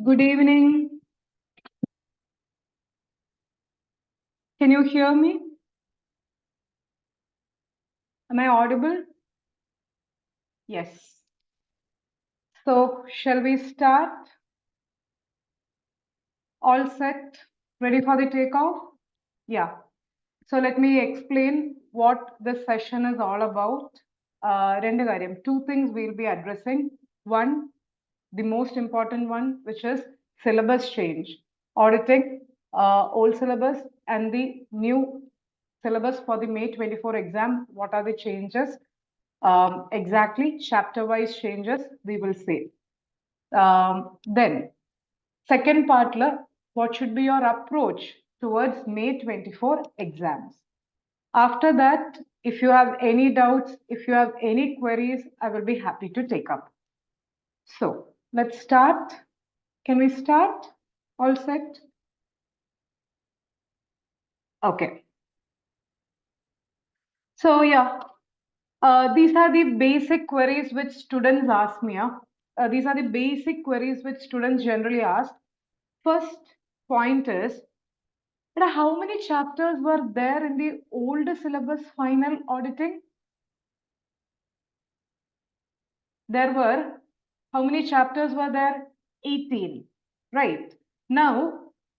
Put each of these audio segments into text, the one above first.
Good evening. Can you hear me? Am I audible? Yes. So, shall we start? All set? Ready for the takeoff? Yeah. So, let me explain what this session is all about. രണ്ട് കാര്യം. Two things we'll be addressing. One, the most important one, which is syllabus change, auditing old syllabus and the new syllabus for the May 24 exam. What are the changes? Exactly, chapter-wise changes we will see. Then, second part, what should be your approach towards May 24 exams? After that, if you have any doubts, if you have any queries, I will be happy to take up. So, let's start. Can we start? All set? Okay. So, yeah, these are the basic queries which students ask me. These are the basic queries which students generally ask. First point is, how many chapters were there in the old syllabus final auditing? There were, how many chapters were there? 18, right? Now,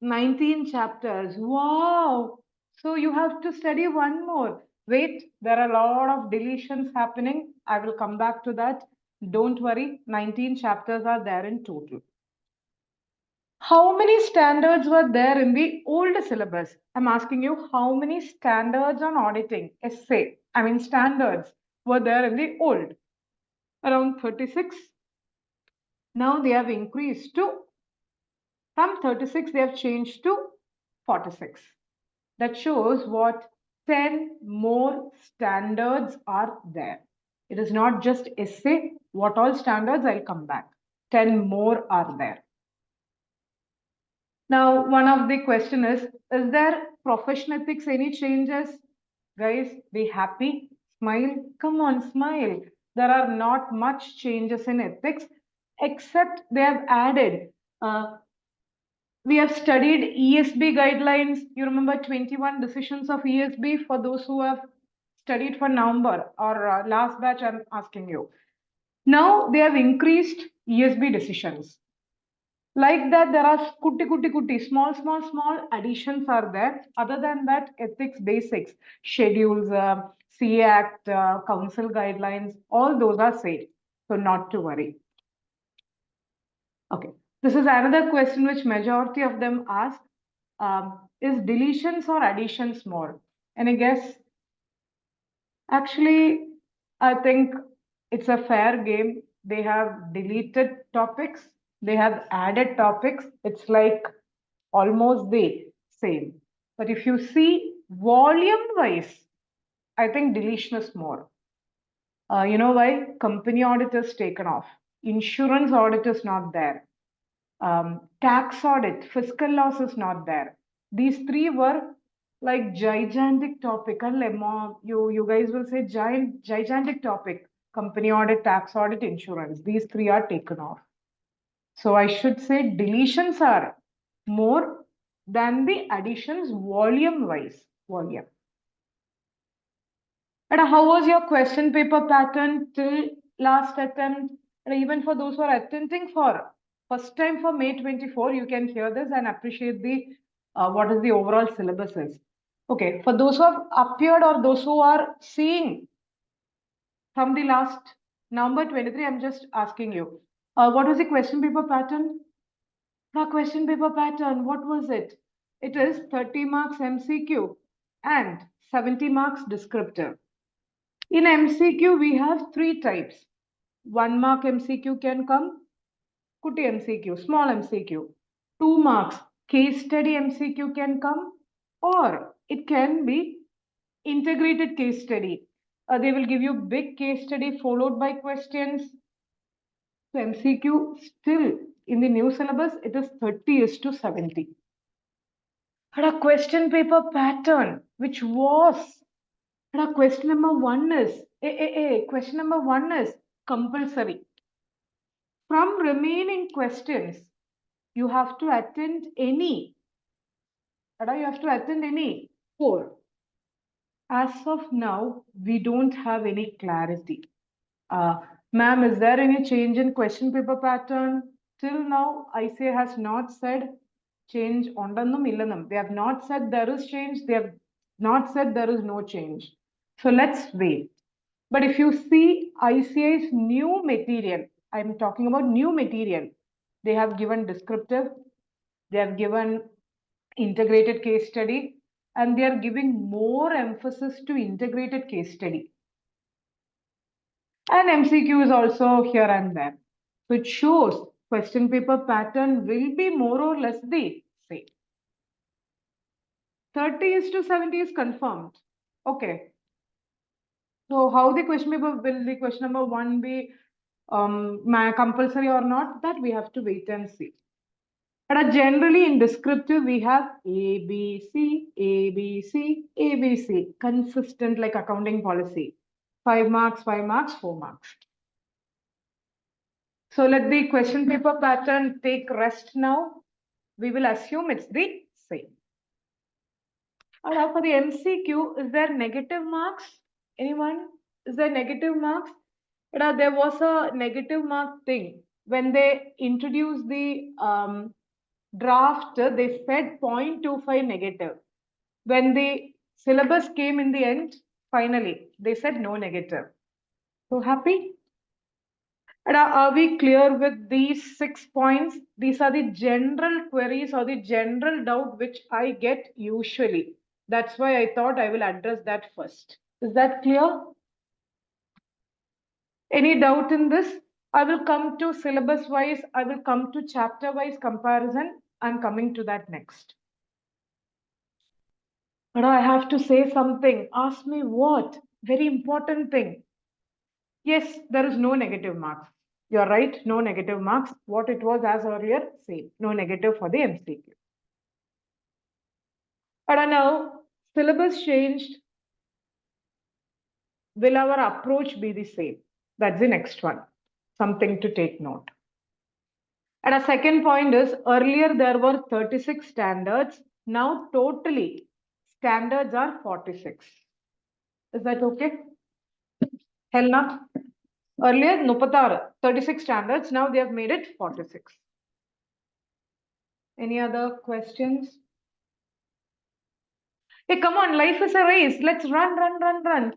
19 chapters. Wow! So you have to study one more. Wait, there are a lot of deletions happening. I will come back to that. Don't worry, 19 chapters are there in total. How many standards were there in the old syllabus? I'm asking you, how many standards on auditing, essay, standards were there in the old? Around 36. Now they have increased to, from 36, they have changed to 46. That shows what 10 more standards are there. It is not just essay, what all standards, I'll come back. 10 more are there. Now, one of the question is there professional ethics any changes? Guys, be happy, smile, come on, smile. There are not much changes in ethics, except they have added. We have studied ESB guidelines. You remember 21 decisions of ESB for those who have studied for November or last batch, I'm asking you. Now they have increased ESB decisions. Like that, there are small additions are there. Other than that, ethics basics, schedules, CA Act, council guidelines, all those are said. So not to worry. Okay, this is another question which majority of them ask. Is deletions or additions more? And I guess, actually, I think it's a fair game. They have deleted topics, they have added topics. It's like almost the same. But if you see volume wise, I think deletion is more. You know why? Company audit is taken off. Insurance audit is not there. Tax audit, fiscal loss is not there. These three were like gigantic topic. You guys will say gigantic topic. Company audit, tax audit, insurance. These three are taken off. So I should say deletions are more than the additions volume wise. Volume. And how was your question paper pattern till last attempt? And even for those who are attempting for first time for May 24, you can hear this and appreciate the what is the overall syllabus is. Okay, for those who have appeared or those who are seeing from the last November 23, I'm just asking you, what was the question paper pattern? The question paper pattern, what was it? It is 30 marks MCQ and 70 marks descriptive. In MCQ, we have three types. 1 mark MCQ can come, Kuti MCQ, small MCQ. 2 marks case study MCQ can come, or it can be integrated case study. They will give you big case study followed by questions. So MCQ still in the new syllabus, it is 30 is to 70. But a question paper pattern, which was, and a question number one is, question number one is compulsory. From remaining questions, you have to attend any. You have to attend any 4. As of now, we don't have any clarity. Ma'am, is there any change in question paper pattern? Till now, ICA has not said change ഉണ്ടെന്നും ഇല്ലെന്നും. They have not said there is change. They have not said there is no change. So let's wait. But if you see ICA's new material, I'm talking about new material. They have given descriptive, they have given integrated case study, and they are giving more emphasis to integrated case study. And MCQ is also here and there. So it shows question paper pattern will be more or less the same. 30:70 is confirmed. Okay. So how the question paper will the question number 1 be compulsory or not? That we have to wait and see. But generally in descriptive, we have A, B, C, A, B, C, A, B, C. Consistent like accounting policy. 5 marks, 5 marks, 4 marks. So let the question paper pattern take rest now. We will assume it's the same. Now for the MCQ, is there negative marks? Anyone? Is there negative marks? There was a negative mark thing. When they introduced the draft, they said 0.25 negative. When the syllabus came in the end, finally, they said no negative. So happy? Are we clear with these 6 points? These are the general queries or the general doubt which I get usually. That's why I thought I will address that first. Is that clear? Any doubt in this? I will come to syllabus wise. I will come to chapter wise comparison. I'm coming to that next. But I have to say something. Ask me what? Very important thing. Yes, there is no negative marks. You're right, no negative marks. What it was as earlier, same. No negative for the MCQ. But now, syllabus changed. Will our approach be the same? That's the next one. Something to take note. And a second point is, earlier there were 36 standards. Now totally, standards are 46. Is that okay? Helena? Earlier, 36 standards. Now they have made it 46. Any other questions? Hey, come on, life is a race. Let's run.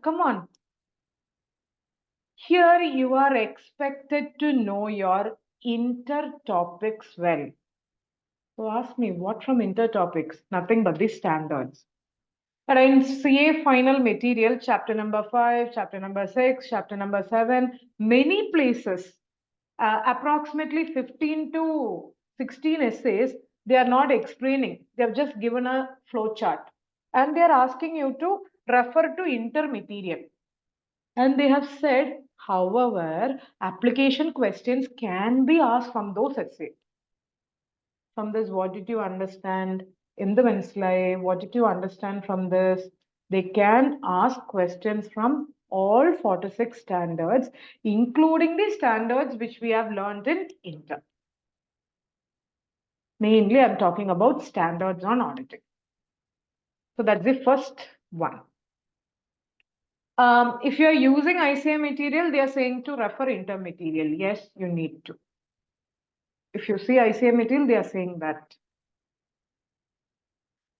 Come on. Here you are expected to know your inter-topics well. So ask me, what from inter-topics? Nothing but the standards. And in CA final material, chapter number 5, chapter number 6, chapter number 7, many places, approximately 15 to 16 essays, they are not explaining. They have just given a flow chart. And they are asking you to refer to intermaterial. And they have said, however, application questions can be asked from those essays. From this, what did you understand in the Wednesday? What did you understand from this? They can ask questions from all 46 standards, including the standards which we have learned in Inter. Mainly, I'm talking about standards on auditing. So that's the first one. If you're using ICA material, they are saying to refer intermaterial. Yes, you need to. If you see ICA material, they are saying that.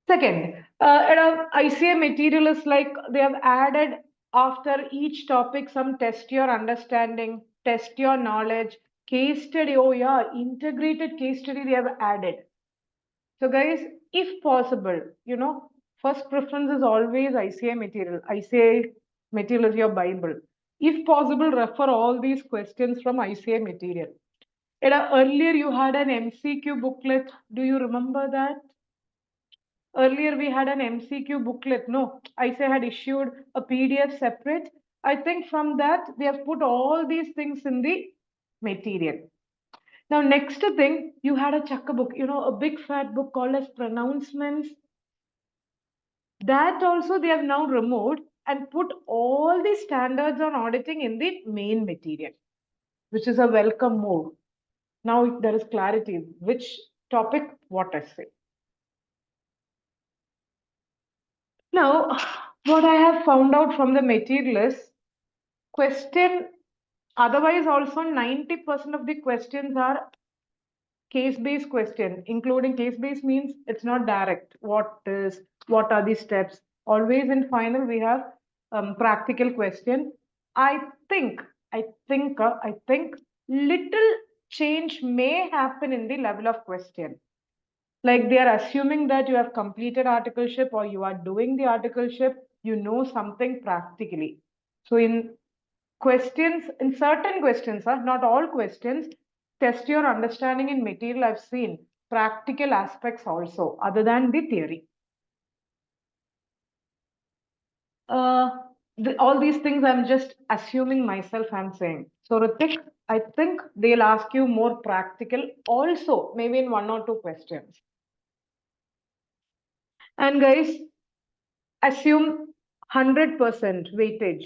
Second, ICA material is like they have added after each topic some test your understanding, test your knowledge, case study. Oh yeah, integrated case study they have added. So guys, if possible, first preference is always ICA material. ICA material is your Bible. If possible, refer all these questions from ICA material. Earlier you had an MCQ booklet. Do you remember that? Earlier we had an MCQ booklet. No, ICA had issued a PDF separate. I think from that they have put all these things in the material. Now, next thing, you had a chakka book, a big fat book called as pronouncements. That also they have now removed and put all the standards on auditing in the main material, which is a welcome move. Now there is clarity which topic, what essay. Now, what I have found out from the material is question, otherwise also 90% of the questions are case-based question, including case-based means it's not direct. What are the steps? Always in final, we have practical question. I think, I think little change may happen in the level of question. Like they are assuming that you have completed articleship or you are doing the articleship, you know something practically. So in questions, in certain questions, not all questions, test your understanding in material. I've seen practical aspects also, other than the theory. Uh, all these things I'm just assuming myself I'm saying. So Ritik, I think they'll ask you more practical also, maybe in one or two questions. And guys, assume 100% weightage.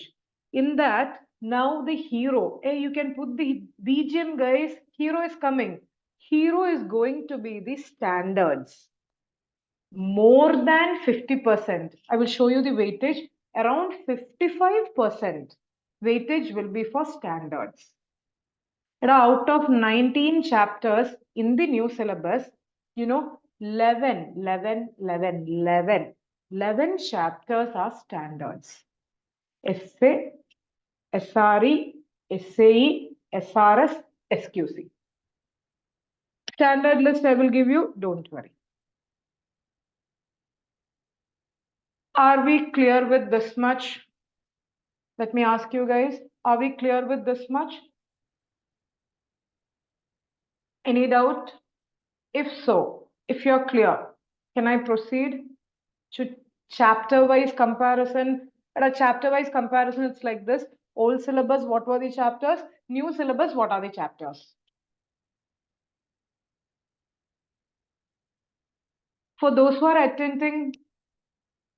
In that, now the hero, hey, you can put the BGM, guys, hero is coming. Hero is going to be the standards. More than 50%. I will show you the weightage. Around 55% weightage will be for standards. And out of 19 chapters in the new syllabus, 11 chapters are standards. Essay, SRE, SAE, SRS, SQC. Standard list I will give you, don't worry. Are we clear with this much? Let me ask you guys, are we clear with this much? Any doubt? If so, if you're clear, can I proceed to chapter-wise comparison? At a chapter-wise comparison, it's like this. Old syllabus, what were the chapters? New syllabus, what are the chapters? For those who are attending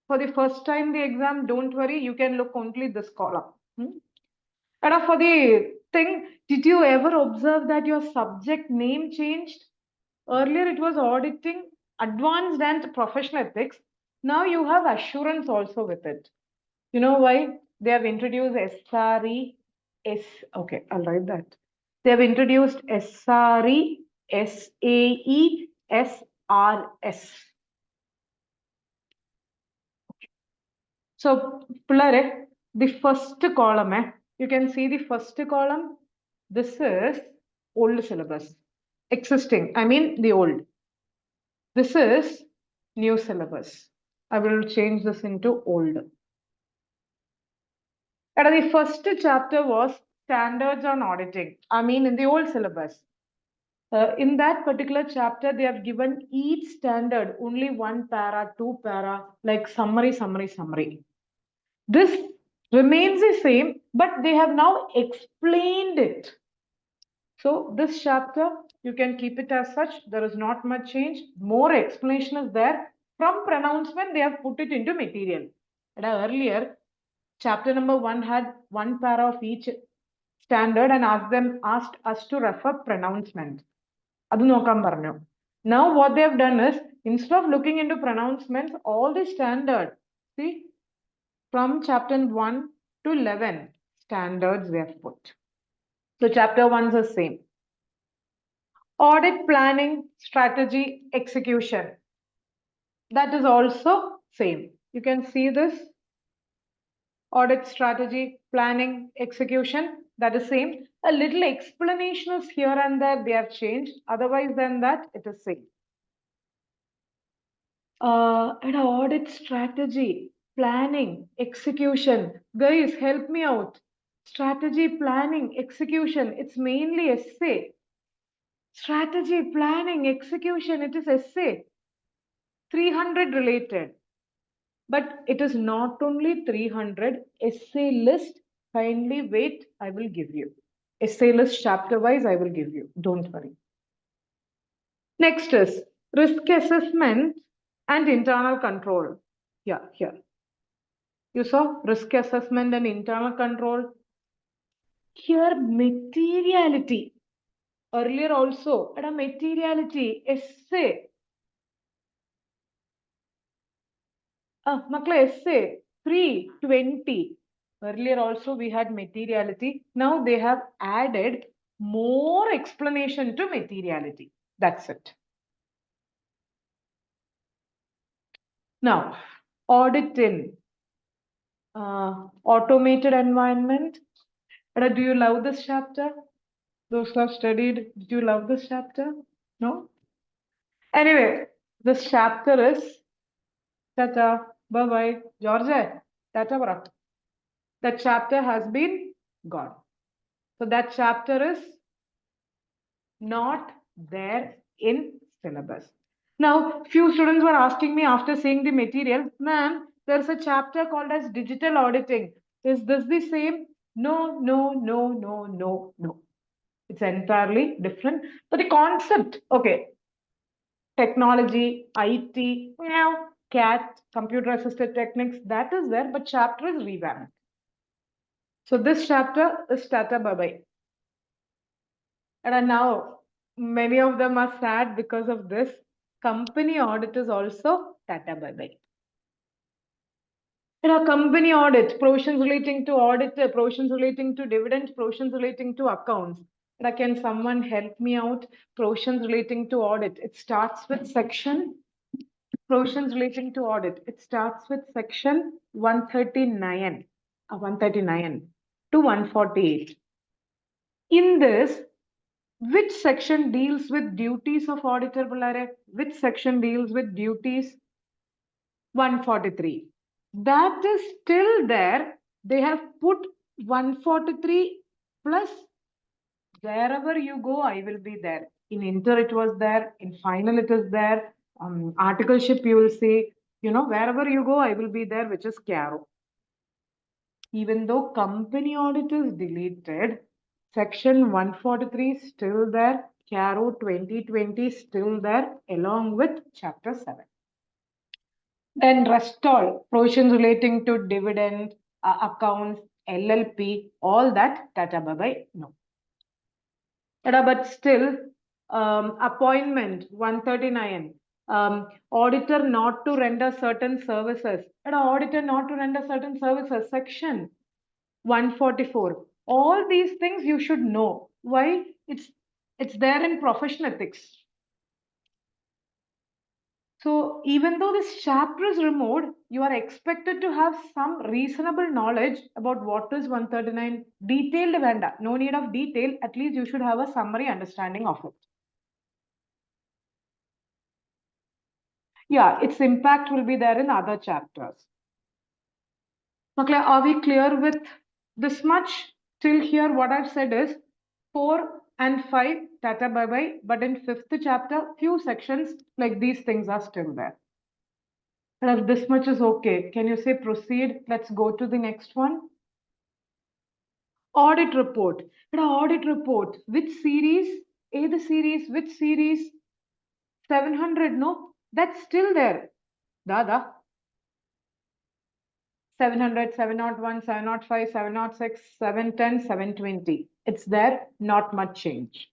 for the first time the exam, don't worry, you can look only this column. And for the thing, did you ever observe that your subject name changed? Earlier it was auditing, advanced and professional ethics. Now you have assurance also with it. You know why? They have introduced SRE, okay, I'll write that. They have introduced SRE, SAE, SRS. So, the first column, you can see the first column. This is old syllabus. Existing, I mean the old. This is new syllabus. I will change this into old. And the first chapter was standards on auditing. I mean in the old syllabus. In that particular chapter, they have given each standard only one para, two para, like summary, summary, summary. This remains the same, but they have now explained it. So this chapter, you can keep it as such. There is not much change. More explanation is there. From pronouncement, they have put it into material. And earlier, chapter number 1 had one para of each standard and asked us to refer pronouncement. Now what they have done is, instead of looking into pronouncements, all the standard, see, from chapter 1 to 11, standards they have put. So chapter 1 is the same. Audit planning, strategy, execution. That is also same. You can see this. Audit strategy, planning, execution, that is same. A little explanations here and there they have changed. Otherwise than that, it is same. An audit strategy, planning, execution. Guys, help me out. Strategy, planning, execution. It's mainly essay. Strategy, planning, execution. It is essay. 300 related. But it is not only 300. Essay list, kindly wait, I will give you. Essay list chapter wise, I will give you. Don't worry. Next is risk assessment and internal control. Yeah, here. You saw risk assessment and internal control. Here, materiality. Earlier also, at a materiality, essay. Essay 320. Earlier also we had materiality. Now they have added more explanation to materiality. That's it. Now, audit in automated environment. Do you love this chapter? Those who have studied, did you love this chapter? No? Anyway, this chapter is Tata, bye bye, George, Tata, Barak. That chapter has been gone. So that chapter is not there in syllabus. Now, few students were asking me after seeing the material, ma'am, there's a chapter called as digital auditing. Is this the same? No, no, no, no, no, no. It's entirely different. But the concept, okay, technology, IT, CAT, computer assisted techniques, that is there, but chapter is revamped. So this chapter is Tata Bye Bye. And now many of them are sad because of this. Company audit is also Tata Bye Bye. Company audit, provisions relating to audit, provisions relating to dividends, provisions relating to accounts. Can someone help me out? Provisions relating to audit. It starts with section provisions relating to audit. It starts with section 139, 139 to 148. In this, which section deals with duties of auditor, Ballare? Which section deals with duties? 143. That is still there. They have put 143 plus wherever you go, I will be there. In inter, it was there. In final, it is there. Articleship, you will see. Wherever you go, I will be there, which is Caro. Even though company audit is deleted, section 143 is still there, Caro 2020 still there, along with chapter 7. Then rest all, provisions relating to dividend, accounts, LLP, all that, Tata bye-bye, no. But still, appointment 139, auditor not to render certain services. Auditor not to render certain services, section 144. All these things you should know. Why? It's there in profession ethics. So even though this chapter is removed, you are expected to have some reasonable knowledge about what is 139. Detailed venda. No need of detail. At least you should have a summary understanding of it. Yeah, its impact will be there in other chapters. Okay, are we clear with this much? Till here, what I've said is 4 and 5, Tata bye bye. But in 5th chapter, few sections like these things are still there. And if this much is okay, can you say proceed? Let's go to the next one. Audit report. Audit report. Which series? The series. Which series? 700. No, that's still there. Dada. 700, 701, 705, 706, 710, 720. It's there, not much change.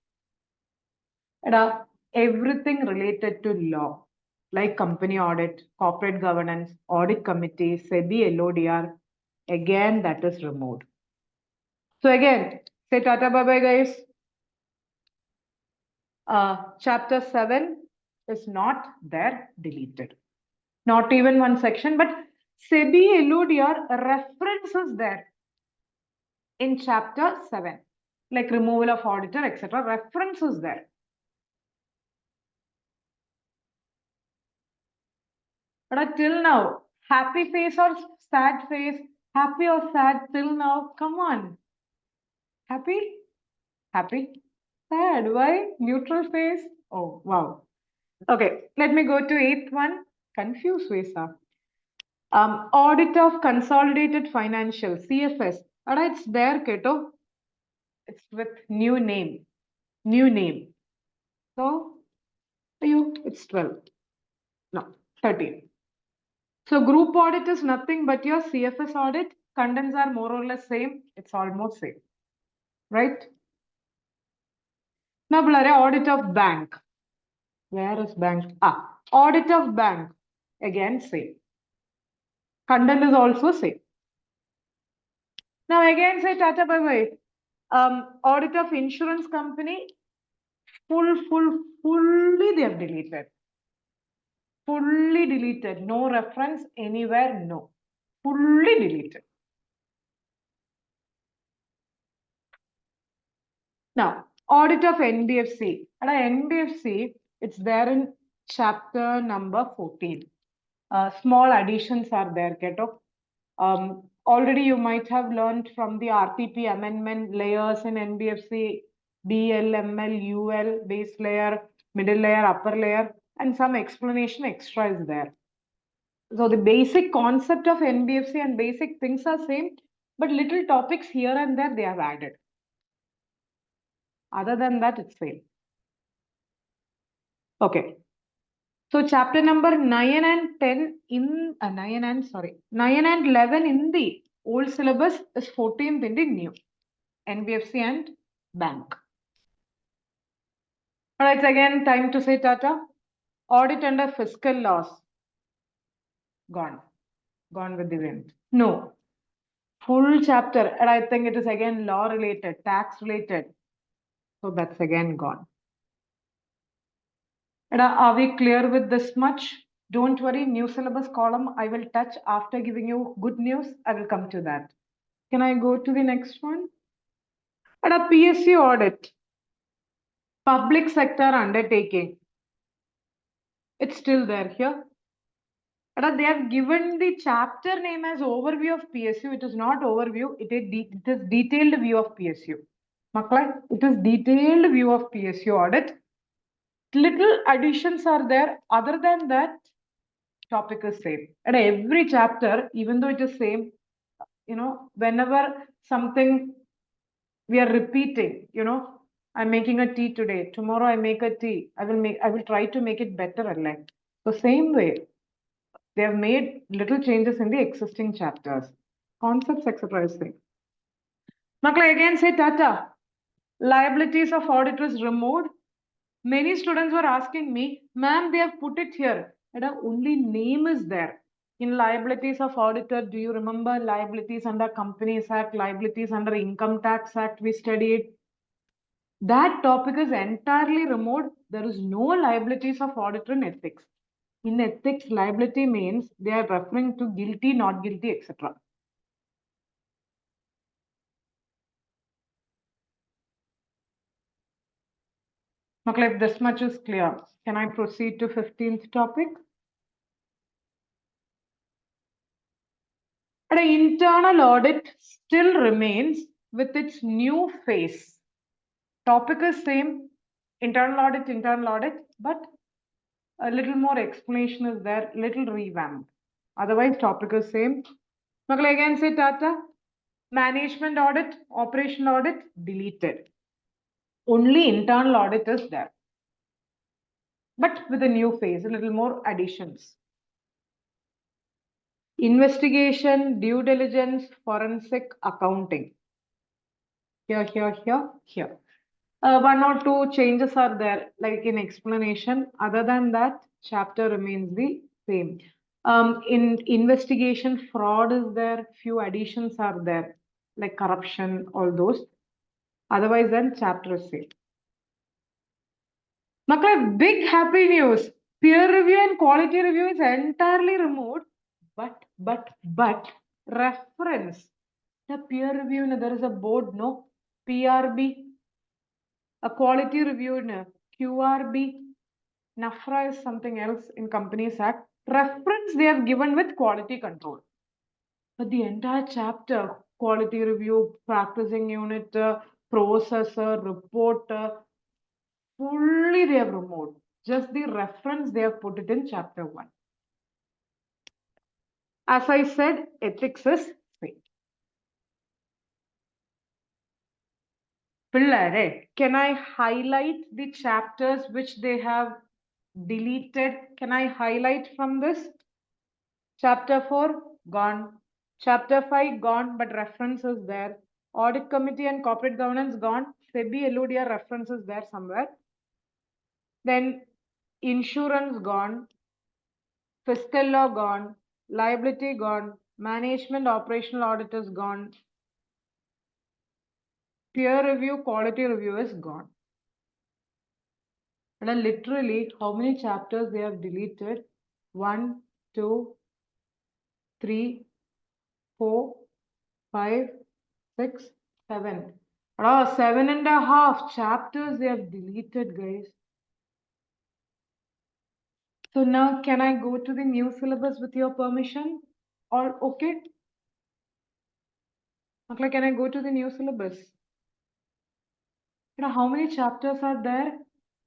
Everything related to law, like company audit, corporate governance, audit committee, SEBI, LODR, again, that is removed. So again, say Tata bye-bye, guys. Chapter 7 is not there, deleted. Not even one section, but SEBI, LODR reference is there in chapter 7, like removal of auditor, etc. Reference is there. But till now, happy face or sad face, happy or sad till now, come on. Happy? Happy? Sad, why? Neutral face? Oh, wow. Okay, let me go to 8th one. Confused Vesa. Audit of consolidated financial, CFS. It's there, Keto. It's with new name. New name. So, it's 12. No, 13. So group audit is nothing but your CFS audit. Contents are more or less same. It's almost same, right? Now, audit of bank. Where is bank? Audit of bank. Again, same. Content is also same. Now, again, say Tata bye bye. Audit of insurance company. Fully they have deleted. Fully deleted. No reference anywhere. No. Fully deleted. Now, audit of NBFC. At NBFC, it's there in chapter number 14. Small additions are there, Keto. Already you might have learned from the RTP amendment layers in NBFC, BL, ML, UL, base layer, middle layer, upper layer, and some explanation extra is there. So the basic concept of NBFC and basic things are same, but little topics here and there they have added. Other than that, it's same. Okay. So chapter number 9 and 10 in 9 and 11 in the old syllabus is 14th in the new NBFC and bank. All right, again time to say Tata. Audit under fiscal laws. Gone with the wind. No. Full chapter, and I think it is again law related, tax related. So that's again gone. And are we clear with this much? Don't worry, new syllabus column I will touch after giving you good news. I will come to that. Can I go to the next one? At a PSU audit, public sector undertaking. It's still there here. They have given the chapter name as overview of PSU. It is not overview. It is detailed view of PSU. It is detailed view of PSU audit. Little additions are there. Other than that, topic is same. At every chapter, even though it is same, whenever something we are repeating, I'm making a tea today. Tomorrow I make a tea. I will try to make it better. So same way, they have made little changes in the existing chapters. Concepts, etc. is same. Makla again say Tata. Liabilities of auditors removed. Many students were asking me, ma'am, they have put it here. Only name is there. In liabilities of auditor, do you remember liabilities under Companies Act, liabilities under Income Tax Act we studied? That topic is entirely removed. There is no liabilities of auditor in ethics. In ethics, liability means they are referring to guilty, not guilty, etc. Okay, if this much is clear, can I proceed to 15th topic? An internal audit still remains with its new phase. Topic is same, internal audit, but a little more explanation is there, little revamp. Otherwise, topic is same. Okay, again say Tata. Management audit, operation audit, deleted. Only internal audit is there. But with a new phase, a little more additions. Investigation, due diligence, forensic accounting. Here. One or two changes are there, like in explanation. Other than that, chapter remains the same. In investigation, fraud is there, few additions are there, like corruption, all those. Otherwise, then chapter is same. Makla, big happy news. Peer review and quality review is entirely removed, but reference. The peer review, there is a board, no? PRB. A quality review, QRB. NAFRA is something else in Companies Act. Reference they have given with quality control. But the entire chapter, quality review, practicing unit, processor, reporter, fully they have removed. Just the reference they have put it in chapter 1. As I said, ethics is same. Pillare, can I highlight the chapters which they have deleted? Can I highlight from this? Chapter 4, gone. Chapter 5, gone, but reference is there. Audit committee and corporate governance, gone. SEBI LODR reference is there somewhere. Then insurance gone, fiscal law gone, liability gone, management operational audit is gone, peer review, quality review is gone. And then literally, how many chapters they have deleted? 1, 2, 3, 4, 5, 6, 7. 7.5 chapters they have deleted, guys. So now can I go to the new syllabus with your permission? Or okay? Okay, can I go to the new syllabus? How many chapters are there?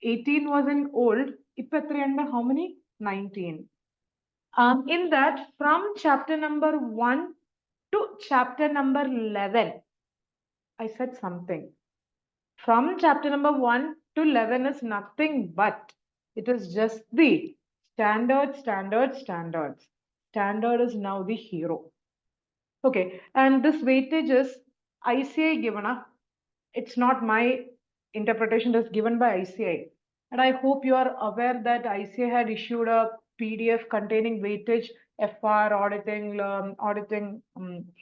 18 was in old. How many? 19. In that, from chapter number 1 to chapter number 11, I said something. From chapter number 1 to 11 is nothing but it is just the standards. Standard is now the hero. Okay, and this weightage is ICI given. It's not my interpretation, it is given by ICI. And I hope you are aware that ICI had issued a PDF containing weightage, FR, auditing,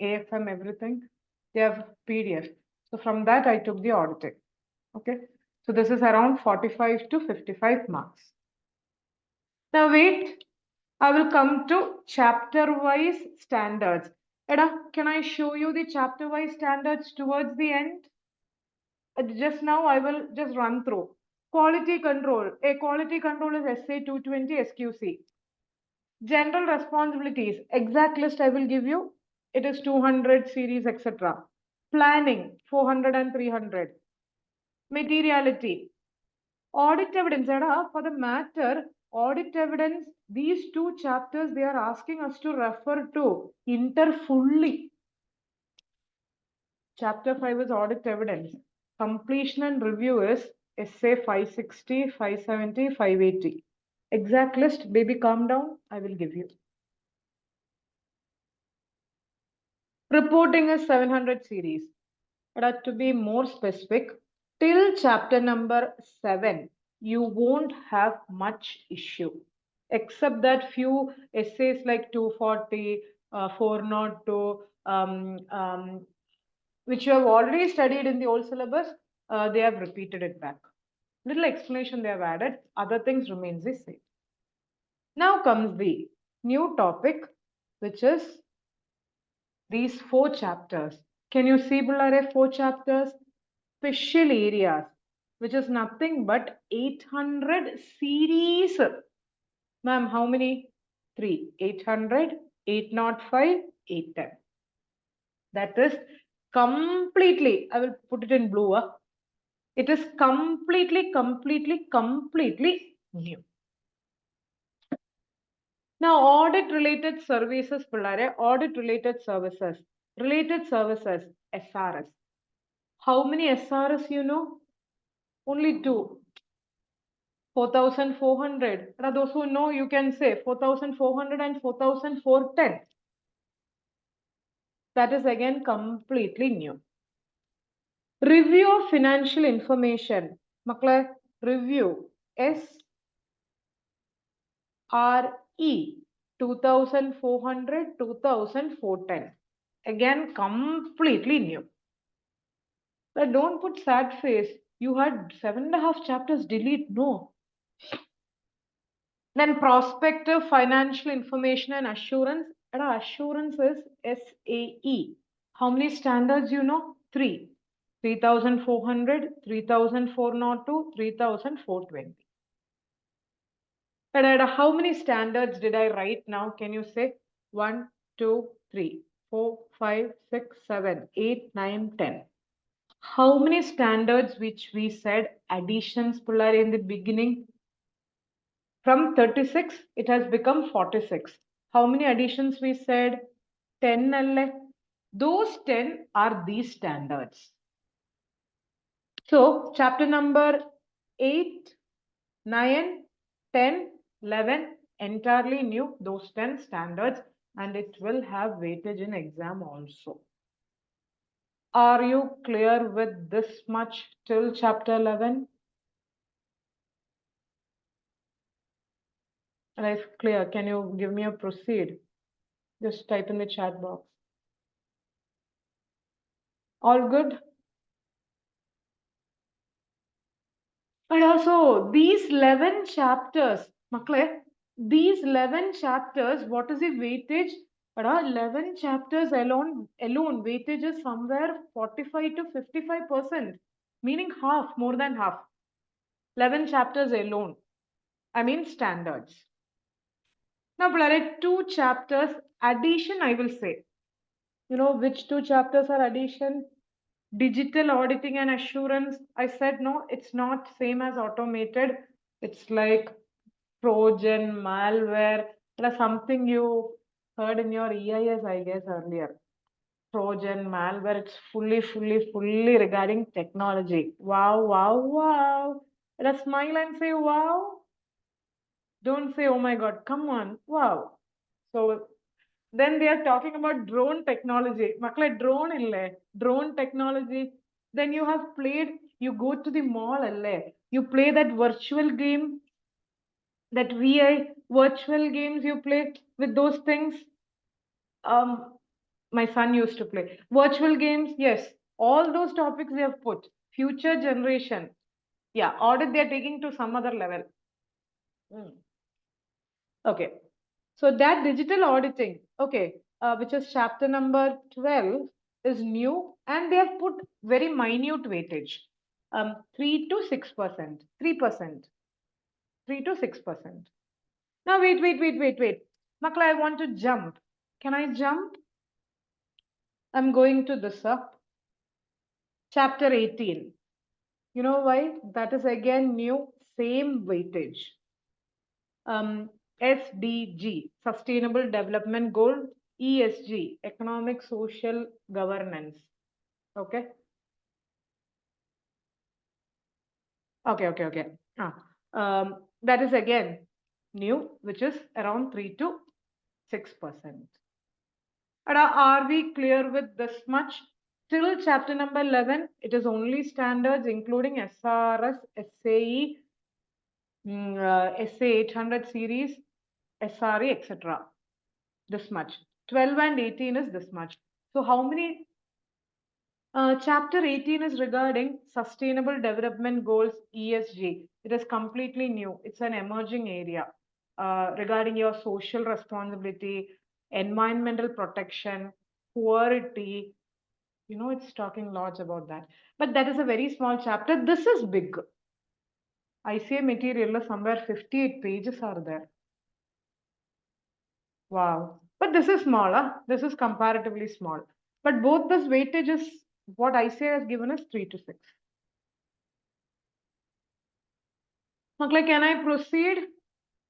AFM, everything. They have PDF. So from that, I took the auditing. Okay, so this is around 45 to 55 marks. Now wait, I will come to chapter-wise standards. Eda, can I show you the chapter-wise standards towards the end? Just now I will just run through. Quality control. A quality control is SA 220 SQC. General responsibilities. Exact list I will give you. It is 200 series, etc. Planning 400 and 300. Materiality. Audit evidence. For the matter, audit evidence, these two chapters they are asking us to refer to fully. Chapter 5 is audit evidence. Completion and review is SA 560, 570, 580. Exact list, baby, calm down. I will give you. Reporting is 700 series. But to be more specific, till chapter number 7, you won't have much issue. Except that few essays like 240, 402, which you have already studied in the old syllabus, they have repeated it back. Little explanation they have added, other things remains the same. Now comes the new topic, which is these 4 chapters. Can you see, Bullare, 4 chapters? Special areas, which is nothing but 800 series. Ma'am, how many? 3. 800, 805, 810. That is completely, I will put it in blue. It is completely new. Now, audit related services, audit related services, SRS. How many SRS you know? Only 2. 4,400. Those who know, you can say 4,400 and 4,410. That is again completely new. Review of financial information. Makla, review. SRE 2,400, 2,410. Again, completely new. But don't put sad face. You had 7.5 chapters, delete. No. Then prospective financial information and assurance. Assurance is SAE. How many standards you know? 3. 3,400, 3,402, 3,420. But how many standards did I write now? Can you say? 1, 2, 3, 4, 5, 6, 7, 8, 9, 10. How many standards which we said additions in the beginning? From 36, it has become 46. How many additions we said? 10. Those 10 are these standards. So, chapter number 8, 9, 10, 11, entirely new, those 10 standards, and it will have weightage in exam also. Are you clear with this much till chapter 11? If clear, can you give me a proceed? Just type in the chat box. All good? And also, these 11 chapters, Makle, these 11 chapters, what is the weightage? 11 chapters alone, weightage is somewhere 45 to 55%, meaning half, more than half. 11 chapters alone. I mean standards. Now, Pulare, two chapters addition, I will say. You know which two chapters are addition? Digital auditing and assurance. I said no, it's not same as automated. It's like Trojan, malware. That's something you heard in your EIS, I guess, earlier. Trojan, malware, it's fully regarding technology. Wow, wow, wow. Let us smile and say wow. Don't say, oh my God, come on, wow. So then they are talking about drone technology. Makle drone ille, drone technology. Then you have played, you go to the mall ille. You play that virtual game, that VI virtual games you play with those things. Um, my son used to play. Virtual games, yes. All those topics they have put. Future generation. Yeah, audit they are taking to some other level. Mm. Okay. So that digital auditing, okay, which is chapter number 12, is new and they have put very minute weightage. 3 to 6%, 3%, 3 to 6%. Now wait. Makla, I want to jump. Can I jump? I'm going to this up. Chapter 18. You know why? That is again new, same weightage. SDG, Sustainable Development Goal, ESG, Economic Social Governance. Okay. Okay. That is again new, which is around 3 to 6%. Are we clear with this much? Till chapter number 11, it is only standards including SRS, SAE, SA 800 series, SRE, etc. This much. 12 and 18 is this much. So how many? Chapter 18 is regarding Sustainable Development Goals, ESG. It is completely new. It's an emerging area regarding your social responsibility, environmental protection, poverty. You know, it's talking lots about that. But that is a very small chapter. This is big. ICA material somewhere 58 pages are there. Wow. But this is smaller. This is comparatively small. But both this weightage is what ICA has given us 3 to 6. Makla, can I proceed?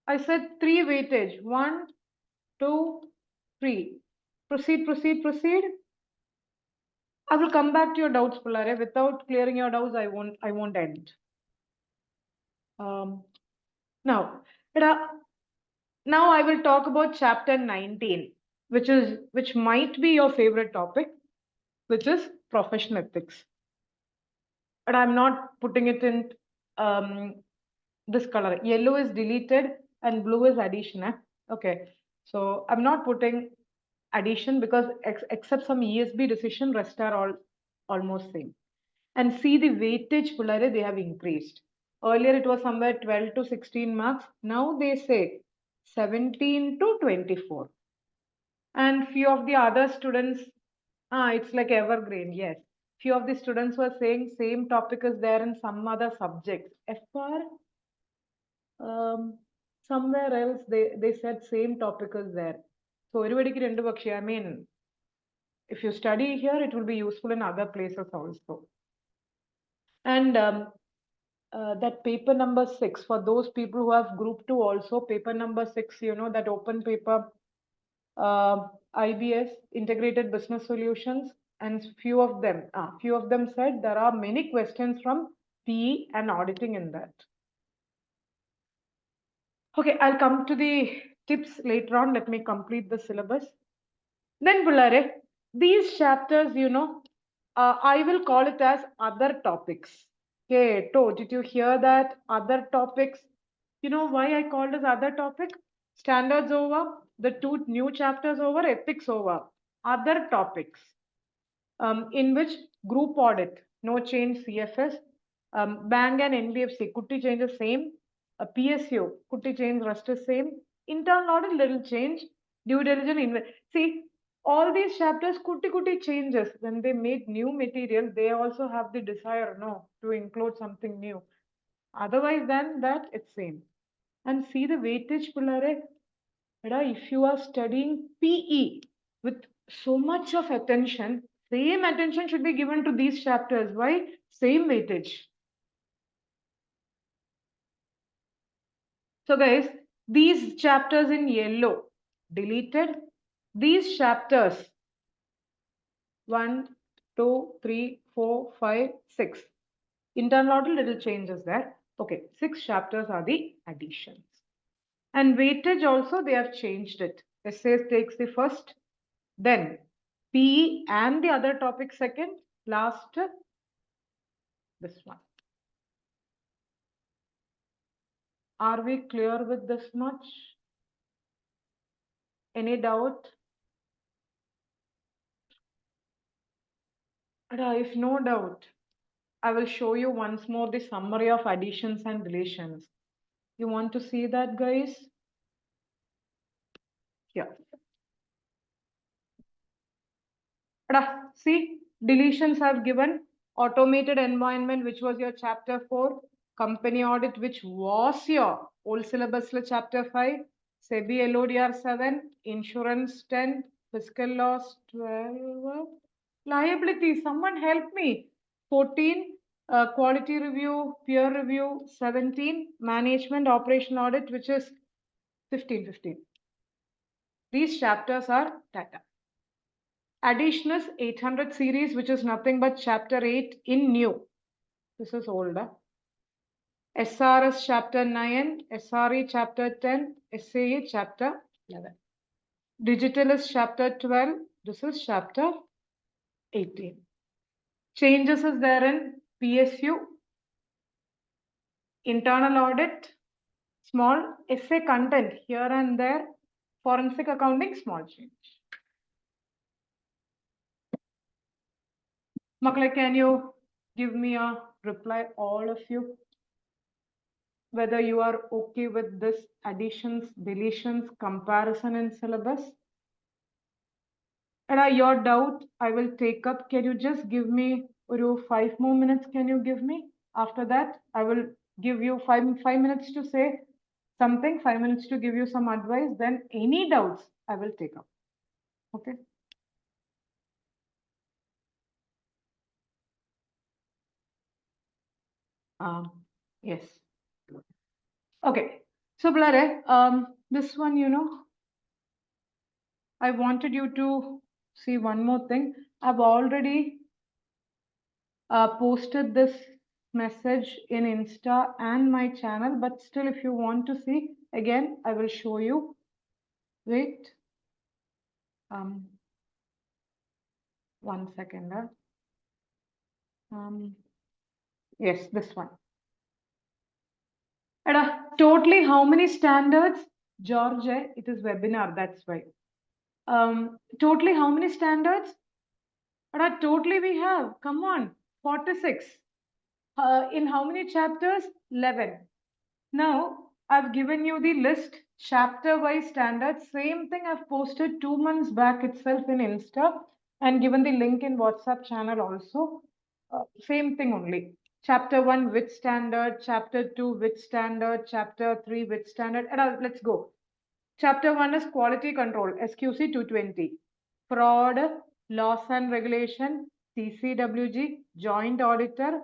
I said 3 weightage. 1, 2, 3. Proceed. I will come back to your doubts, Pulare. Without clearing your doubts, I won't end. Now, now I will talk about chapter 19, which might be your favorite topic, which is professional ethics. But I'm not putting it in this color. Yellow is deleted and blue is addition. Okay. So I'm not putting addition because except some ESB decision, rest are all almost same. And see the weightage, Pulare, they have increased. Earlier it was somewhere 12 to 16 marks. Now they say 17 to 24. And few of the other students, it's like evergreen, yes. Few of the students were saying same topic is there in some other subjects. FR, somewhere else they said same topic is there. So everybody can I mean, if you study here, it will be useful in other places also. And that paper number 6, for those people who have group 2 also, paper number 6, you know, that open paper, IBS, Integrated Business Solutions, and few of them said there are many questions from PE and auditing in that. Okay, I'll come to the tips later on. Let me complete the syllabus. Then, Bulare, these chapters, you know, I will call it as other topics. Okay, did you hear that? Other topics. You know why I called as other topic? Standards over, the two new chapters over, ethics over. Other topics. In which group audit, no change CFS, bank and NBFC, Kutti change the same, PSU, Kutti change rest is same, internal audit, little change, due diligence, see, all these chapters, Kutti changes. When they make new material, they also have the desire, no, to include something new. Otherwise than that, it's same. And see the weightage, Pillare, if you are studying PE with so much of attention, same attention should be given to these chapters. Why? Same weightage. So guys, these chapters in yellow, deleted. These chapters, 1, 2, 3, 4, 5, 6. Internal audit, little changes there. Okay, 6 chapters are the additions. And weightage also, they have changed it. Essays takes the first, then PE and the other topic second, last this one. Are we clear with this much? Any doubt? If no doubt, I will show you once more the summary of additions and deletions. You want to see that, guys? Here. See, deletions have given automated environment, which was your chapter 4, company audit, which was your old syllabus chapter 5, SEBI LODR 7, insurance 10, fiscal loss 12, liability, someone help me, 14, quality review, peer review 17, management operational audit, which is 15. These chapters are data. Addition is 800 series, which is nothing but chapter 8 in new. This is older. SRS chapter 9, SRE chapter 10, SAE chapter 11. Digital is chapter 12. This is chapter 18. Changes is there in PSU, internal audit, small essay content here and there, forensic accounting, small change. Makla, can you give me a reply, all of you, whether you are okay with this additions, deletions, comparison in syllabus? And your doubt I will take up. Can you just give me 5 more minutes? Can you give me? After that, I will give you five minutes to say something, 5 minutes to give you some advice. Then any doubts I will take up. Okay. Yes. Okay. So Blare, this one, I wanted you to see one more thing. I've already posted this message in Insta and my channel, but still, if you want to see again, I will show you. Wait, 1 second. Yes, this one. Totally, how many standards? George, it is webinar, that's why. Totally, how many standards? Totally, we have. Come on, 46. In how many chapters? 11. Now, I've given you the list, chapter-wise standards. Same thing I've posted 2 months back itself in Insta and given the link in WhatsApp channel also. Same thing only. Chapter 1, which standard? Chapter 2, which standard? Chapter 3, which standard? And let's go. Chapter 1 is quality control, SQC 220. Fraud, laws and regulation, CCWG, joint auditor.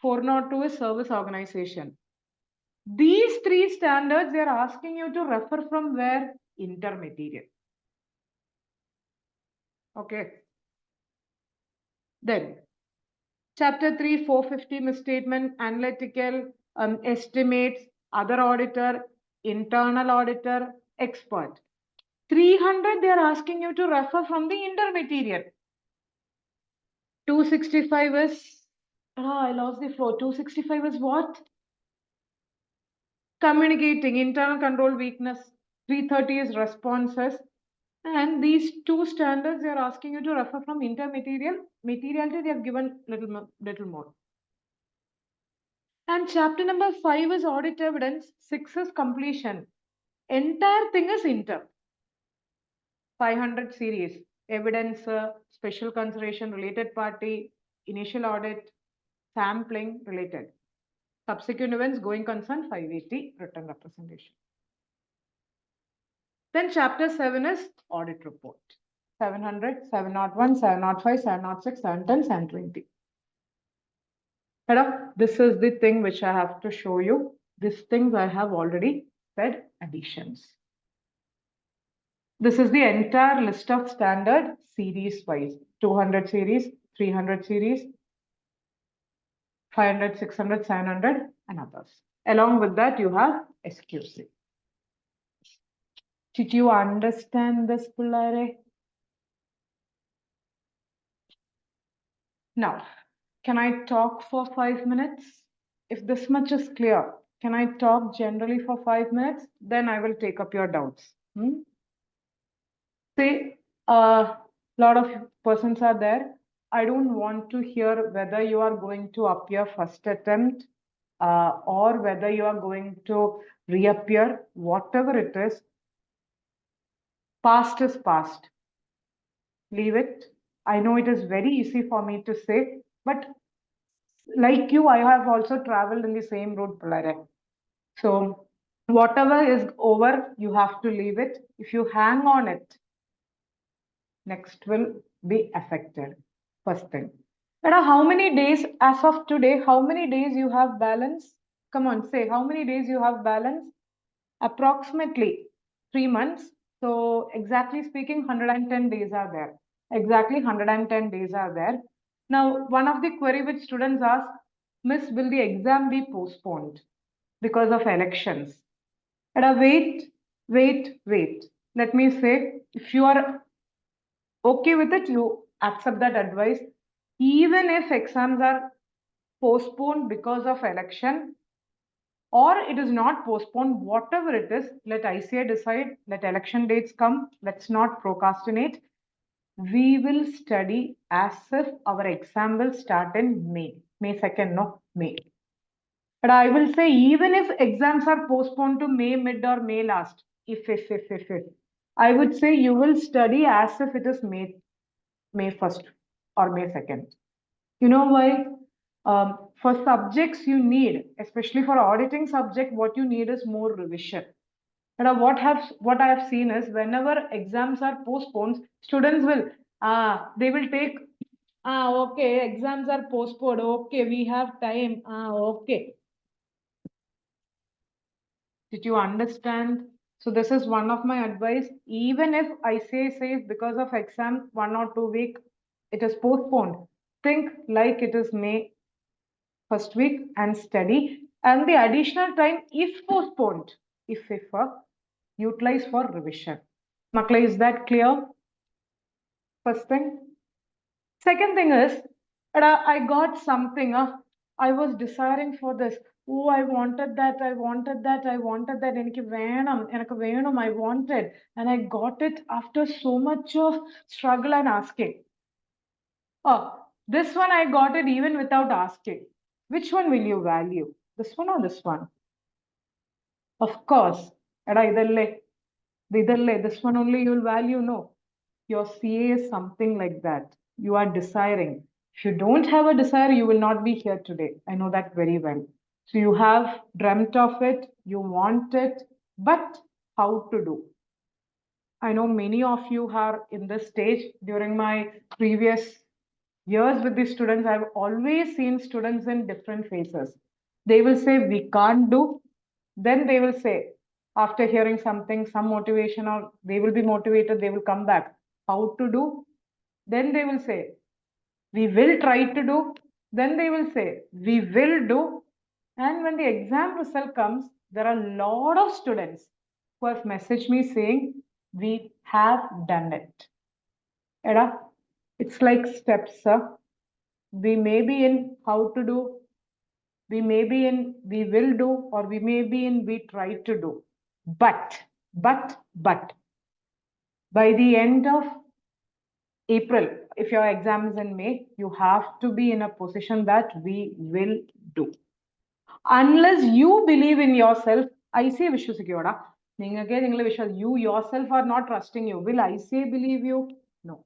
402 is service organization. These 3 standards, they are asking you to refer from where? Intermaterial. Okay. Then, chapter 3, 450 misstatement, analytical, estimates, other auditor, internal auditor, expert. 300, they are asking you to refer from the intermaterial. 265 is, I lost the flow. 265 is what? Communicating, internal control weakness. 330 is responses. And these two standards, they are asking you to refer from intermaterial. Materiality, they have given little more. And chapter number 5 is audit evidence. 6 is completion. Entire thing is inter. 500 series. Evidence, special consideration, related party, initial audit, sampling, related. Subsequent events, going concern, 580, written representation. Then chapter 7 is audit report. 700, 701, 705, 706, 710, 720. Madam, this is the thing which I have to show you. These things I have already said, additions. This is the entire list of standard series wise. 200 series, 300 series, 500, 600, 700 and others. Along with that, you have SQC. Did you understand this, Pulare? Now, can I talk for 5 minutes? If this much is clear, can I talk generally for 5 minutes? Then I will take up your doubts. Say, a lot of persons are there. I don't want to hear whether you are going to appear first attempt or whether you are going to reappear, whatever it is. Past is past. Leave it. I know it is very easy for me to say, but like you, I have also traveled in the same road, Pulare. So whatever is over, you have to leave it. If you hang on it, next will be affected. First thing. How many days, as of today, how many days you have balance? Come on, say how many days you have balance? Approximately 3 months. So exactly speaking, 110 days are there. Exactly 110 days are there. Now, one of the query which students ask, Miss, will the exam be postponed because of elections? Wait. Let me say, if you are okay with it, you accept that advice. Even if exams are postponed because of election, or it is not postponed, whatever it is, let ICA decide, let election dates come, let's not procrastinate. We will study as if our exam will start in May. May 2nd, no, May. But I will say, even if exams are postponed to May mid or May last, if, I would say you will study as if it is May 1st or May 2nd. You know why? For subjects you need, especially for auditing subject, what you need is more revision. And what I have seen is whenever exams are postponed, students will they will take okay, exams are postponed. Okay, we have time. Okay. Did you understand? So this is one of my advice. Even if ICA says because of exam 1 or 2 week, it is postponed. Think like it is May first week and study. And the additional time, if postponed, if utilize for revision. Makla, is that clear? First thing. Second thing is, I got something. I was desiring for this. Oh, I wanted that. I wanted that. I wanted that. எனக்கு வேணும், I wanted. And I got it after so much of struggle and asking. Oh, this one I got it even without asking. Which one will you value? This one or this one? Of course. This one only you will value. No. Your CA is something like that. You are desiring. If you don't have a desire, you will not be here today. I know that very well. So you have dreamt of it, you want it, but how to do? I know many of you are in this stage. During my previous years with the students, I've always seen students in different phases. They will say, we can't do. Then they will say, after hearing something, some motivation, or they will be motivated, they will come back. How to do? Then they will say, we will try to do. Then they will say, we will do. And when the exam result comes, there are a lot of students who have messaged me saying, we have done it. It's like steps, sir. we may be in how to do, we may be in we will do, or we may be in we try to do. But, by the end of April, if your exam is in May, you have to be in a position that we will do. Unless you believe in yourself, I say Vishwasikyora, you yourself are not trusting you. Will I say believe you? No.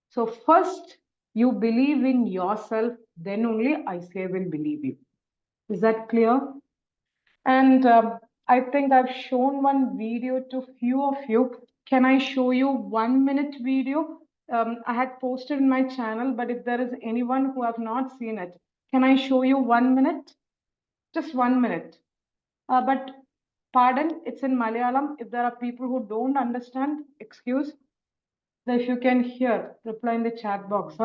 So first you believe in yourself, then only I say will believe you. Is that clear? And I think I've shown one video to few of you. Can I show you 1 minute video? I had posted in my channel, but if there is anyone who have not seen it, can I show you 1 minute? Just 1 minute. But pardon, it's in Malayalam. If there are people who don't understand, excuse. If you can hear, reply in the chat box,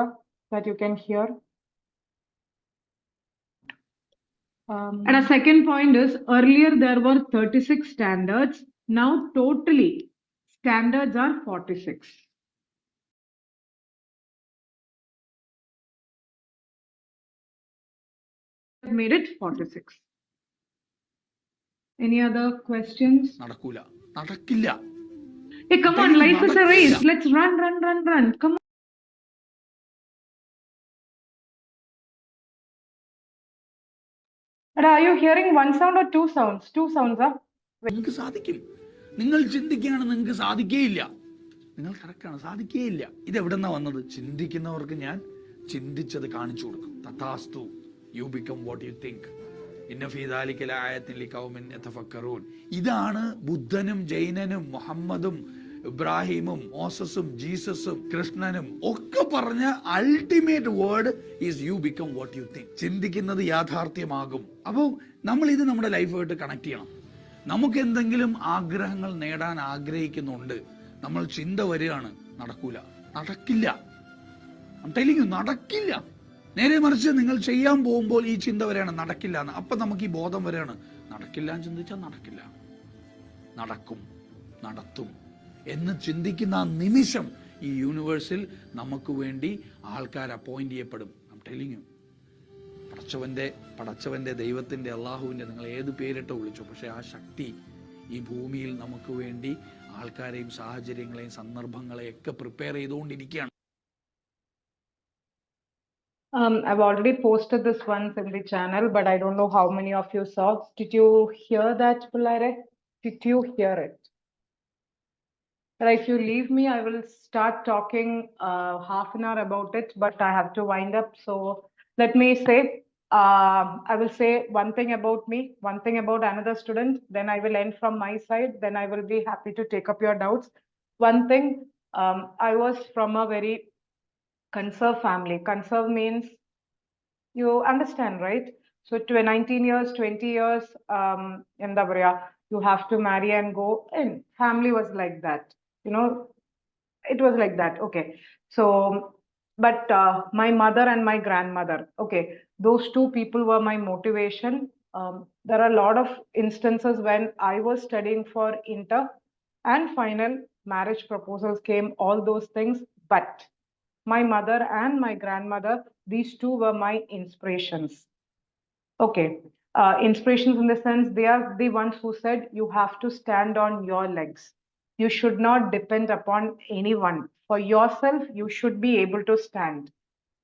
that you can hear. And a second point is, earlier there were 36 standards. Now totally standards are 46. Made it 46. Any other questions? നടക്കൂല നടക്കില്ല. Hey, come on, life is a race. Let's run. Come on. But are you hearing one sound or two sounds? Two sounds, huh? നിങ്ങൾക്ക് സാധിക്കും. നിങ്ങൾ ചിന്തിക്കുകയാണ്, നിങ്ങൾക്ക് സാധിക്കേയില്ല. നിങ്ങൾ കറക്റ്റാണ്, സാധിക്കേയില്ല. ഇതെവിടെന്നാ വന്നത്? ചിന്തിക്കുന്നവർക്ക് ഞാൻ ചിന്തിച്ചത് കാണിച്ചു കൊടുക്കും. തഥാസ്തു, you become what you think. ഇതാണ് ബുദ്ധനും ജൈനനും മുഹമ്മദും ഇബ്രാഹിമും മോസസും ജീസസും കൃഷ്ണനും ഒക്കെ പറഞ്ഞ ultimate word is U become what you think. ചിന്തിക്കുന്നത് യാഥാർത്ഥ്യമാകും. അപ്പോൾ നമ്മൾ ഇത് നമ്മുടെ ലൈഫായിട്ട് കണക്ട് ചെയ്യണം. നമുക്ക് എന്തെങ്കിലും ആഗ്രഹങ്ങൾ നേടാൻ ആഗ്രഹിക്കുന്നുണ്ട്, നമ്മൾ ചിന്ത വരികയാണ്, നടക്കൂല, നടക്കില്ല, നടക്കില്ല. നേരെ മറിച്ച് നിങ്ങൾ ചെയ്യാൻ പോകുമ്പോൾ ഈ ചിന്ത വരെയാണ് നടക്കില്ല എന്ന്. അപ്പൊ നമുക്ക് ഈ ബോധം വരെയാണ്, നടക്കില്ല എന്ന് ചിന്തിച്ചാൽ നടക്കില്ല, നടക്കും, നടത്തും എന്ന് ചിന്തിക്കുന്ന ആ നിമിഷം ഈ യൂണിവേഴ്സിൽ നമുക്ക് വേണ്ടി ആൾക്കാർ അപ്പോയിന്റ് ചെയ്യപ്പെടും. പടച്ചവന്റെ ദൈവത്തിന്റെ അള്ളാഹുവിന്റെ നിങ്ങൾ ഏത് പേരിട്ട് വിളിച്ചു, പക്ഷെ ആ ശക്തി ഈ ഭൂമിയിൽ നമുക്ക് വേണ്ടി ആൾക്കാരെയും സാഹചര്യങ്ങളെയും സന്ദർഭങ്ങളെയും ഒക്കെ പ്രിപ്പയർ ചെയ്തുകൊണ്ടിരിക്കുകയാണ്. I've already posted this once in the channel, but I don't know how many of you saw. Did you hear that, Pulare? Did you hear it? But if you leave me, I will start talking half an hour about it, but I have to wind up. So let me say, I will say one thing about me, one thing about another student, then I will end from my side, then I will be happy to take up your doubts. One thing, I was from a very conserve family. Conserve means, you understand, right? So to 19 years, 20 years, you have to marry and go in. Family was like that, it was like that. Okay. So, but my mother and my grandmother, okay, those two people were my motivation. There are a lot of instances when I was studying for inter and final, marriage proposals came, all those things, but my mother and my grandmother, these two were my inspirations. Okay. Inspirations in the sense, they are the ones who said you have to stand on your legs. You should not depend upon anyone. For yourself, you should be able to stand.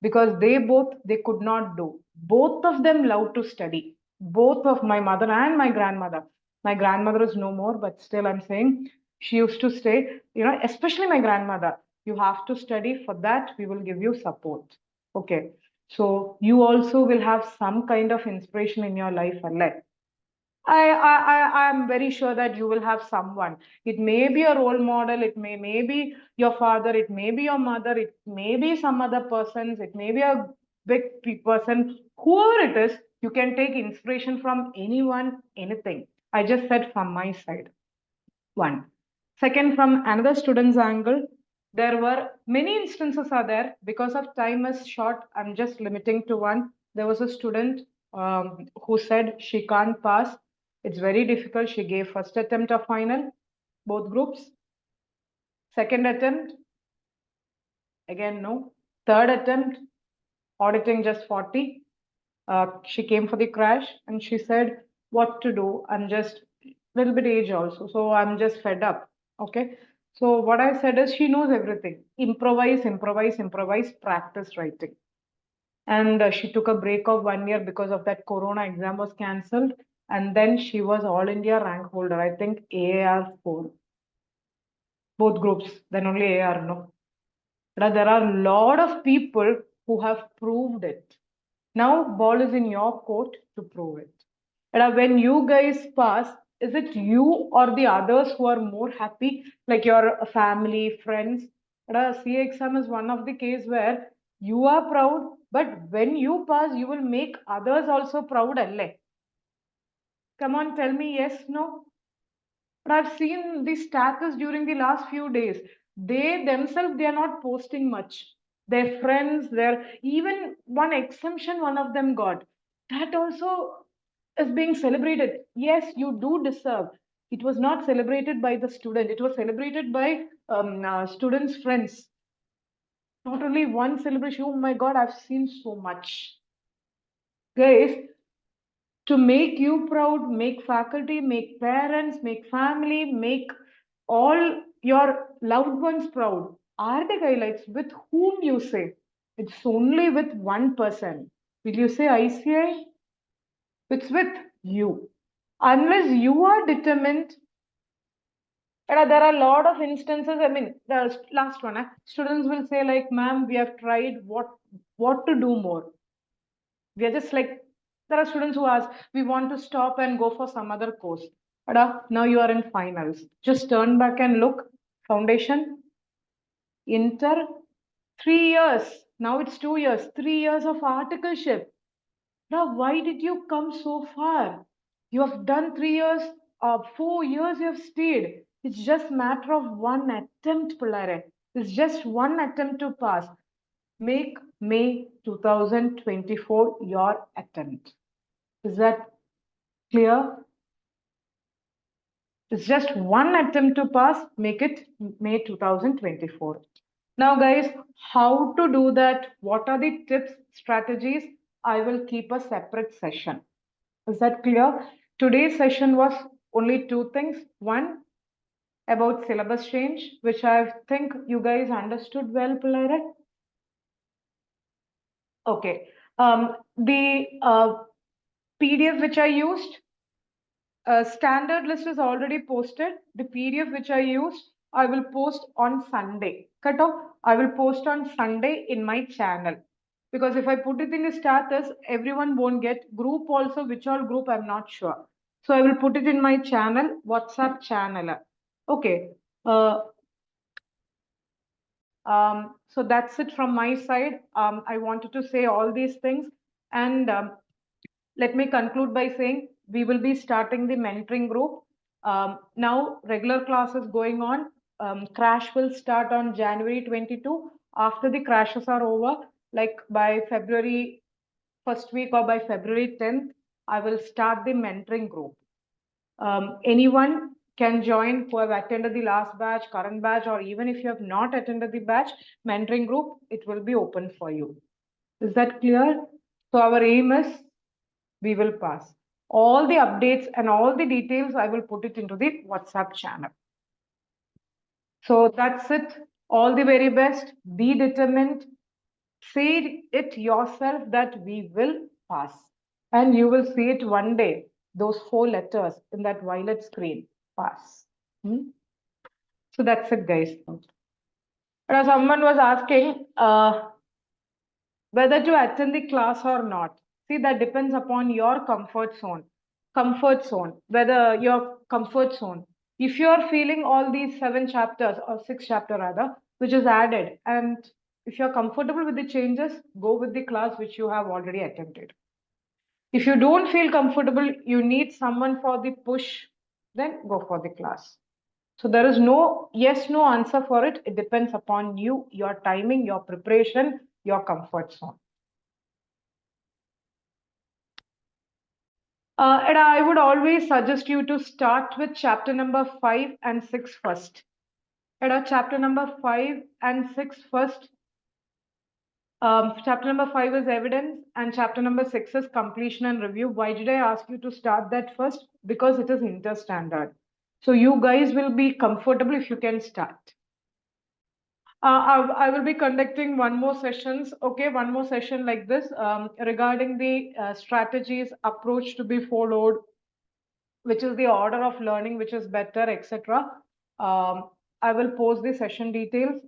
Because they could not do. Both of them loved to study. Both of my mother and my grandmother. My grandmother is no more, but still I'm saying, she used to say, especially my grandmother, you have to study. For that, we will give you support. Okay. So you also will have some kind of inspiration in your life, unless I'm very sure that you will have someone. It may be a role model, it may be your father, it may be your mother, it may be some other persons, it may be a big person, whoever it is, you can take inspiration from anyone, anything. I just said from my side. One. Second, from another student's angle, there were many instances are there. Because of time is short, I'm just limiting to one. There was a student who said she can't pass. It's very difficult. She gave first attempt of final, both groups. Second attempt, again no. Third attempt, auditing just 40. She came for the crash and she said, what to do? I'm just a little bit age also, so I'm just fed up. Okay. So what I said is she knows everything. Improvise, improvise, improvise, practice writing. And she took a break of 1 year because of that corona exam was cancelled. And then she was all India rank holder, I think AAR 4, both groups, then only AR, no. But there are a lot of people who have proved it. Now, ball is in your court to prove it. And when you guys pass, is it you or the others who are more happy, like your family, friends? CA exam is one of the case where you are proud, but when you pass, you will make others also proud. Alle. Come on, tell me yes, no. But I've seen the status during the last few days. They themselves, they are not posting much. Their friends, their even one exemption one of them got. That also is being celebrated. Yes, you do deserve. It was not celebrated by the student. It was celebrated by students' friends. Not only one celebration. Oh my God, I've seen so much. Guys, to make you proud, make faculty, make parents, make family, make all your loved ones proud. Are the highlights with whom you say? It's only with one person. Will you say ICI? It's with you. Unless you are determined, and there are a lot of instances. I mean, the last one, students will say like, "Ma'am, we have tried. What to do more?" We are just like, there are students who ask, we want to stop and go for some other course. But now you are in finals. Just turn back and look. Foundation, inter, 3 years. Now it's 2 years. 3 years of articleship. Now, why did you come so far? You have done 3 years, 4 years you have stayed. It's just matter of one attempt, Pillare. It's just one attempt to pass. Make May 2024 your attempt. Is that clear? It's just one attempt to pass. Make it May 2024. Now, guys, how to do that? What are the tips, strategies? I will keep a separate session. Is that clear? Today's session was only two things. One, about syllabus change, which I think you guys understood well, Pillare. Okay. The PDF which I used, standard list is already posted. The PDF which I used, I will post on Sunday. Cut off. I will post on Sunday in my channel. Because if I put it in the status, everyone won't get. Group also, which all group, I'm not sure. So I will put it in my channel, WhatsApp channel. Okay. So that's it from my side. I wanted to say all these things. And let me conclude by saying we will be starting the mentoring group. Now, regular classes going on. Crash will start on January 22. After the crashes are over, like by February first week or by February 10th, I will start the mentoring group. Anyone can join who have attended the last batch, current batch, or even if you have not attended the batch, mentoring group, it will be open for you. Is that clear? So our aim is we will pass. All the updates and all the details, I will put it into the WhatsApp channel. So that's it. All the very best. Be determined. Say it yourself that we will pass. And you will see it one day, those 4 letters in that violet screen, pass. So that's it, guys. Now, someone was asking whether to attend the class or not. See, that depends upon your comfort zone. Comfort zone, whether your comfort zone. If you are feeling all these 7 chapters or 6 chapter rather, which is added, and if you're comfortable with the changes, go with the class which you have already attended. If you don't feel comfortable, you need someone for the push, then go for the class. So there is no yes, no answer for it. It depends upon you, your timing, your preparation, your comfort zone. And I would always suggest you to start with chapter number 5 and 6 first. Chapter number 5 and 6 first. Chapter number 5 is evidence, and chapter number 6 is completion and review. Why did I ask you to start that first? Because it is inter-standard. So you guys will be comfortable if you can start. I will be conducting one more sessions, okay, one more session like this regarding the strategies, approach to be followed, which is the order of learning, which is better, etc. I will post the session details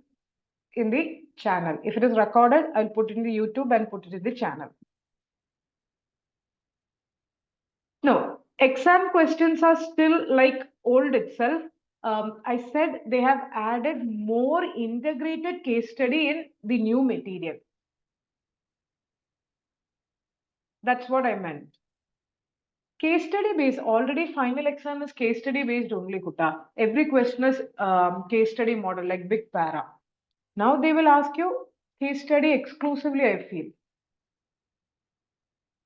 in the channel. If it is recorded, I'll put it in the YouTube and put it in the channel. No, exam questions are still like old itself. I said they have added more integrated case study in the new material. That's what I meant. Case study based, already final exam is case study based only, Kuta. Every question is case study model, like big para. Now they will ask you case study exclusively, I feel.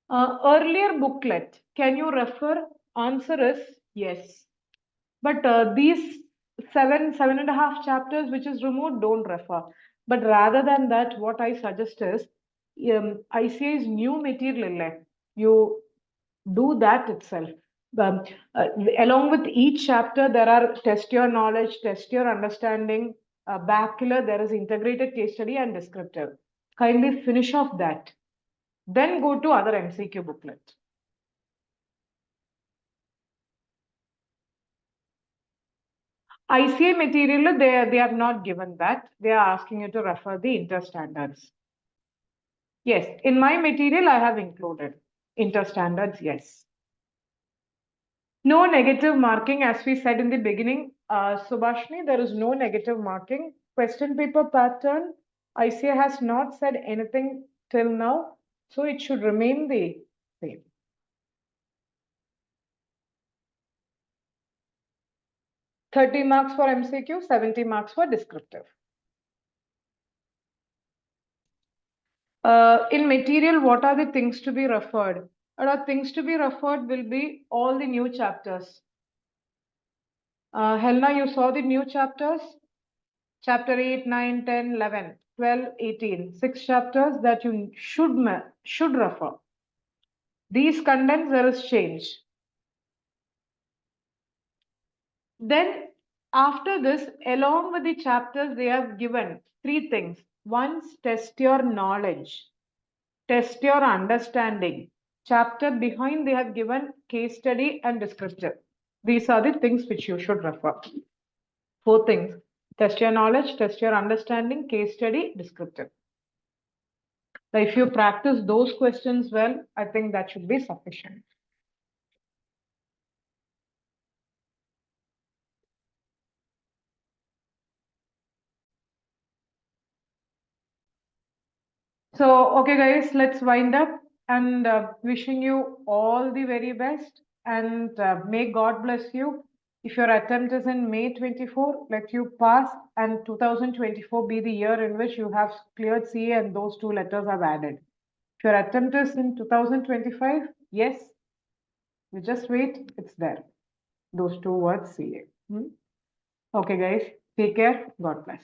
Earlier booklet, can you refer? Answer is yes. But these 7.5 chapters which is removed, don't refer. But rather than that, what I suggest is ICA's new material, you do that itself. Um, Along with each chapter, there are test your knowledge, test your understanding. Bachelor, there is integrated case study and descriptive. Kindly finish off that. Then go to other MCQ booklet. ICA material, they have not given that. They are asking you to refer the inter-standards. Yes, in my material, I have included inter-standards, yes. No negative marking, as we said in the beginning. Subhashni, there is no negative marking. Question paper pattern, ICA has not said anything till now, so it should remain the same. 30 marks for MCQ, 70 marks for descriptive. In material, what are the things to be referred? Things to be referred will be all the new chapters. Helena, you saw the new chapters? Chapter 8, 9, 10, 11, 12, 18. 6 chapters that you should refer. These contents, there is change. Then after this, along with the chapters, they have given 3 things. Once, test your knowledge. Test your understanding. Chapter behind, they have given case study and descriptive. These are the things which you should refer. 4 things. Test your knowledge, test your understanding, case study, descriptive. So if you practice those questions well, I think that should be sufficient. So, okay, guys, let's wind up and wishing you all the very best and may God bless you. If your attempt is in May 24, let you pass and 2024 be the year in which you have cleared CA and those 2 letters are added. If your attempt is in 2025, yes, you just wait, it's there. Those 2 words CA. Okay, guys, take care. God bless.